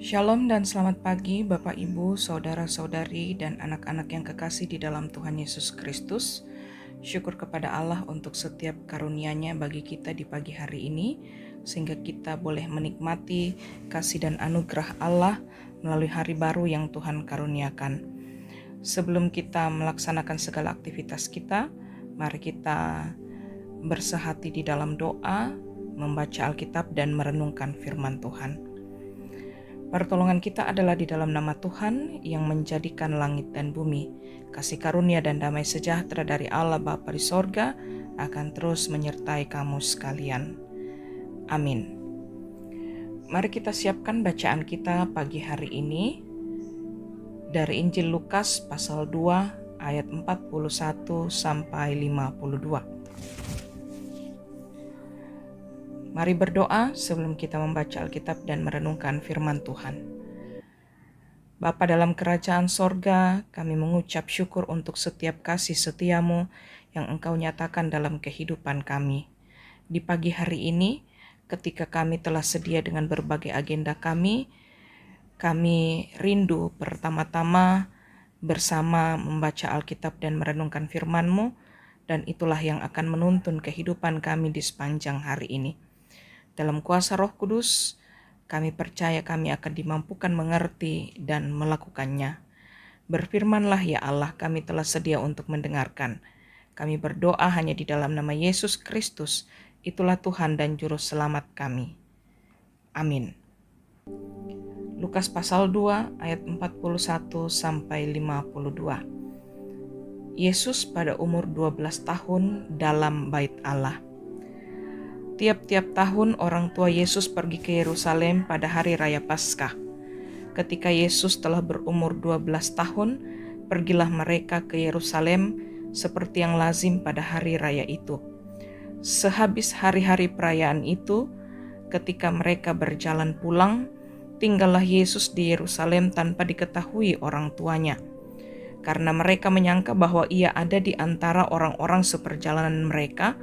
Shalom dan selamat pagi Bapak Ibu, Saudara-saudari dan anak-anak yang kekasih di dalam Tuhan Yesus Kristus. Syukur kepada Allah untuk setiap karunia-Nya bagi kita di pagi hari ini, sehingga kita boleh menikmati kasih dan anugerah Allah melalui hari baru yang Tuhan karuniakan. Sebelum kita melaksanakan segala aktivitas kita, mari kita bersehati di dalam doa, membaca Alkitab dan merenungkan firman Tuhan. Pertolongan kita adalah di dalam nama Tuhan yang menjadikan langit dan bumi. Kasih karunia dan damai sejahtera dari Allah Bapa di sorga akan terus menyertai kamu sekalian. Amin. Mari kita siapkan bacaan kita pagi hari ini dari Injil Lukas pasal 2 ayat 41 sampai 52. Mari berdoa sebelum kita membaca Alkitab dan merenungkan firman Tuhan. Bapa dalam kerajaan sorga, kami mengucap syukur untuk setiap kasih setiamu yang Engkau nyatakan dalam kehidupan kami. Di pagi hari ini, ketika kami telah sedia dengan berbagai agenda kami rindu pertama-tama bersama membaca Alkitab dan merenungkan firman-Mu, dan itulah yang akan menuntun kehidupan kami di sepanjang hari ini. Dalam kuasa Roh Kudus, kami percaya kami akan dimampukan mengerti dan melakukannya. Berfirmanlah ya Allah, kami telah sedia untuk mendengarkan. Kami berdoa hanya di dalam nama Yesus Kristus, itulah Tuhan dan Juru Selamat kami. Amin. Lukas pasal 2 ayat 41 sampai 52. Yesus pada umur 12 tahun dalam bait Allah. Tiap-tiap tahun orang tua Yesus pergi ke Yerusalem pada hari raya Paskah. Ketika Yesus telah berumur 12 tahun, pergilah mereka ke Yerusalem seperti yang lazim pada hari raya itu. Sehabis hari-hari perayaan itu, ketika mereka berjalan pulang, tinggallah Yesus di Yerusalem tanpa diketahui orang tuanya. Karena mereka menyangka bahwa ia ada di antara orang-orang seperjalanan mereka,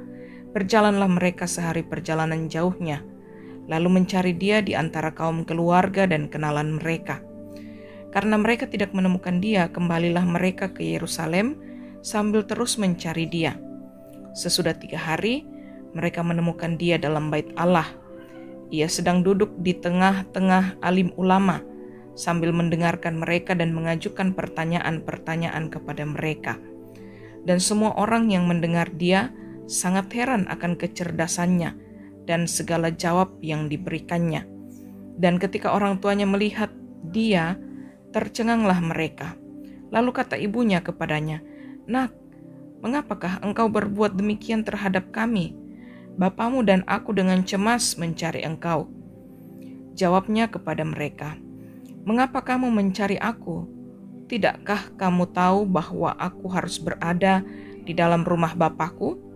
berjalanlah mereka sehari perjalanan jauhnya, lalu mencari dia di antara kaum keluarga dan kenalan mereka. Karena mereka tidak menemukan dia, kembalilah mereka ke Yerusalem sambil terus mencari dia. Sesudah 3 hari, mereka menemukan dia dalam bait Allah. Ia sedang duduk di tengah-tengah alim ulama, sambil mendengarkan mereka dan mengajukan pertanyaan-pertanyaan kepada mereka. Dan semua orang yang mendengar dia sangat heran akan kecerdasannya dan segala jawab yang diberikannya. Dan ketika orang tuanya melihat dia, tercenganglah mereka. Lalu kata ibunya kepadanya, "Nak, mengapakah engkau berbuat demikian terhadap kami? Bapamu dan aku dengan cemas mencari engkau." Jawabnya kepada mereka, "Mengapa kamu mencari aku? Tidakkah kamu tahu bahwa aku harus berada di dalam rumah Bapakku?"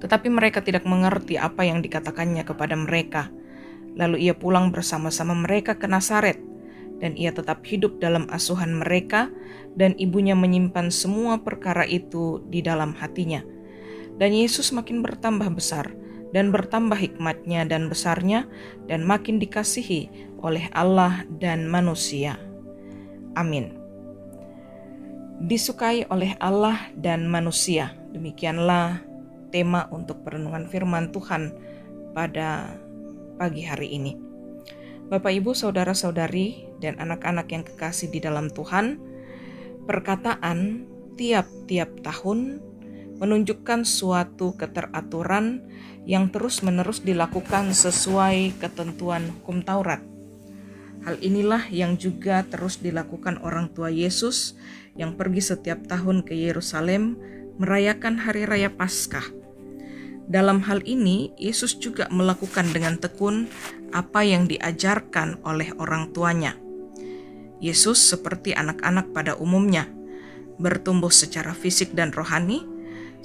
Tetapi mereka tidak mengerti apa yang dikatakannya kepada mereka. Lalu ia pulang bersama-sama mereka ke Nazaret, dan ia tetap hidup dalam asuhan mereka, dan ibunya menyimpan semua perkara itu di dalam hatinya. Dan Yesus makin bertambah besar, dan bertambah hikmatnya dan besarnya, dan makin dikasihi oleh Allah dan manusia. Amin. Disukai oleh Allah dan manusia, demikianlah tema untuk perenungan firman Tuhan pada pagi hari ini. Bapak, Ibu, Saudara-saudari, dan anak-anak yang kekasih di dalam Tuhan, perkataan tiap-tiap tahun menunjukkan suatu keteraturan yang terus-menerus dilakukan sesuai ketentuan hukum Taurat. Hal inilah yang juga terus dilakukan orang tua Yesus yang pergi setiap tahun ke Yerusalem merayakan hari raya Paskah. Dalam hal ini, Yesus juga melakukan dengan tekun apa yang diajarkan oleh orang tuanya. Yesus seperti anak-anak pada umumnya, bertumbuh secara fisik dan rohani,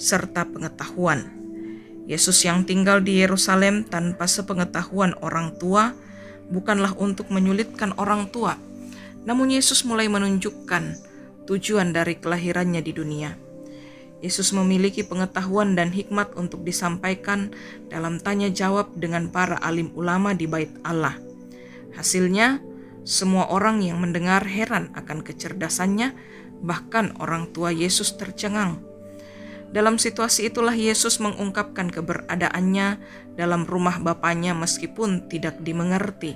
serta pengetahuan. Yesus yang tinggal di Yerusalem tanpa sepengetahuan orang tua, bukanlah untuk menyulitkan orang tua, namun Yesus mulai menunjukkan tujuan dari kelahirannya di dunia. Yesus memiliki pengetahuan dan hikmat untuk disampaikan dalam tanya jawab dengan para alim ulama di bait Allah. Hasilnya, Semua orang yang mendengar heran akan kecerdasannya, bahkan orang tua Yesus tercengang. Dalam situasi itulah Yesus mengungkapkan keberadaannya dalam rumah Bapanya meskipun tidak dimengerti.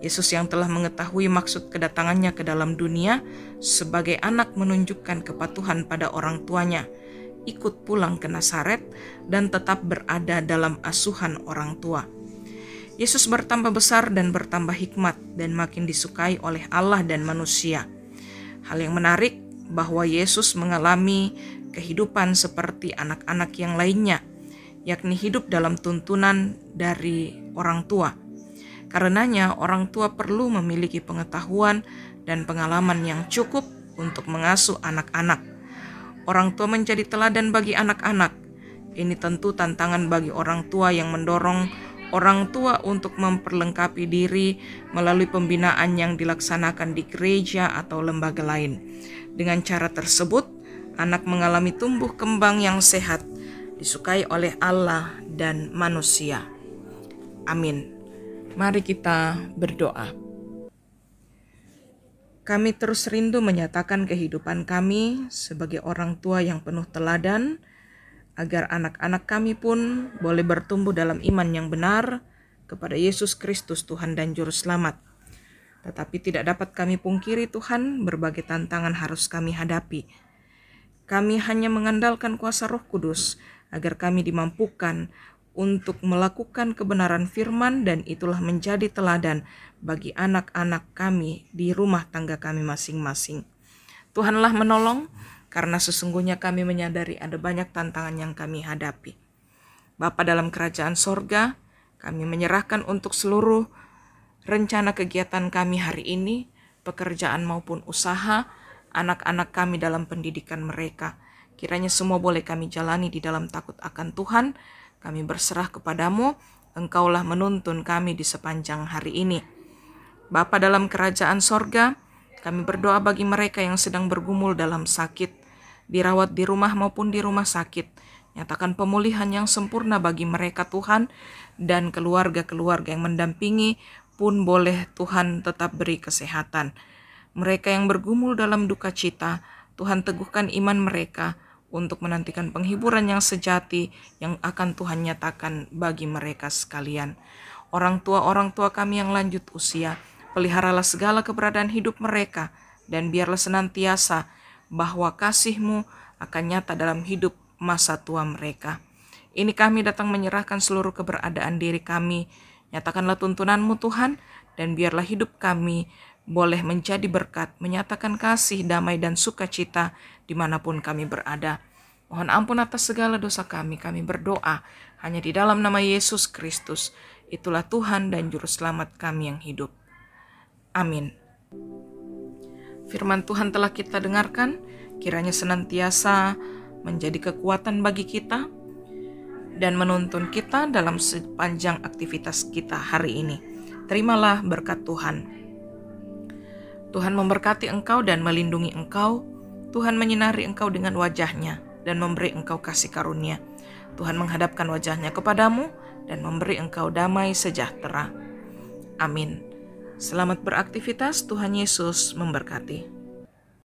Yesus yang telah mengetahui maksud kedatangannya ke dalam dunia sebagai anak menunjukkan kepatuhan pada orang tuanya, ikut pulang ke Nazaret dan tetap berada dalam asuhan orang tua. Yesus bertambah besar dan bertambah hikmat dan makin disukai oleh Allah dan manusia. Hal yang menarik bahwa Yesus mengalami kehidupan seperti anak-anak yang lainnya, yakni hidup dalam tuntunan dari orang tua. Karenanya orang tua perlu memiliki pengetahuan dan pengalaman yang cukup untuk mengasuh anak-anak. Orang tua menjadi teladan bagi anak-anak. Ini tentu tantangan bagi orang tua yang mendorong orang tua untuk memperlengkapi diri melalui pembinaan yang dilaksanakan di gereja atau lembaga lain. Dengan cara tersebut, anak mengalami tumbuh kembang yang sehat, disukai oleh Allah dan manusia. Amin. Mari kita berdoa. Kami terus rindu menyatakan kehidupan kami sebagai orang tua yang penuh teladan, agar anak-anak kami pun boleh bertumbuh dalam iman yang benar kepada Yesus Kristus Tuhan dan Juru Selamat. Tetapi tidak dapat kami pungkiri Tuhan, berbagai tantangan harus kami hadapi. Kami hanya mengandalkan kuasa Roh Kudus agar kami dimampukan untuk melakukan kebenaran firman, dan itulah menjadi teladan bagi anak-anak kami di rumah tangga kami masing-masing. Tuhanlah menolong, karena sesungguhnya kami menyadari ada banyak tantangan yang kami hadapi. Bapa dalam kerajaan sorga, kami menyerahkan untuk seluruh rencana kegiatan kami hari ini, pekerjaan maupun usaha, anak-anak kami dalam pendidikan mereka. Kiranya semua boleh kami jalani di dalam takut akan Tuhan. Kami berserah kepadamu, Engkaulah menuntun kami di sepanjang hari ini. Bapa dalam kerajaan sorga, kami berdoa bagi mereka yang sedang bergumul dalam sakit, dirawat di rumah maupun di rumah sakit. Nyatakan pemulihan yang sempurna bagi mereka Tuhan, dan keluarga-keluarga yang mendampingi pun boleh Tuhan tetap beri kesehatan. Mereka yang bergumul dalam duka cita, Tuhan teguhkan iman mereka untuk menantikan penghiburan yang sejati yang akan Tuhan nyatakan bagi mereka sekalian. Orang tua kami yang lanjut usia, peliharalah segala keberadaan hidup mereka, dan biarlah senantiasa bahwa kasih-Mu akan nyata dalam hidup masa tua mereka. Ini kami datang menyerahkan seluruh keberadaan diri kami. Nyatakanlah tuntunan-Mu Tuhan, dan biarlah hidup kami boleh menjadi berkat, menyatakan kasih, damai, dan sukacita dimanapun kami berada. Mohon ampun atas segala dosa kami berdoa hanya di dalam nama Yesus Kristus. Itulah Tuhan dan Juru Selamat kami yang hidup. Amin. Firman Tuhan telah kita dengarkan, kiranya senantiasa menjadi kekuatan bagi kita dan menuntun kita dalam sepanjang aktivitas kita hari ini. Terimalah berkat Tuhan. Tuhan memberkati engkau dan melindungi engkau. Tuhan menyinari engkau dengan wajah-Nya dan memberi engkau kasih karunia. Tuhan menghadapkan wajah-Nya kepadamu dan memberi engkau damai sejahtera. Amin. Selamat beraktivitas, Tuhan Yesus memberkati.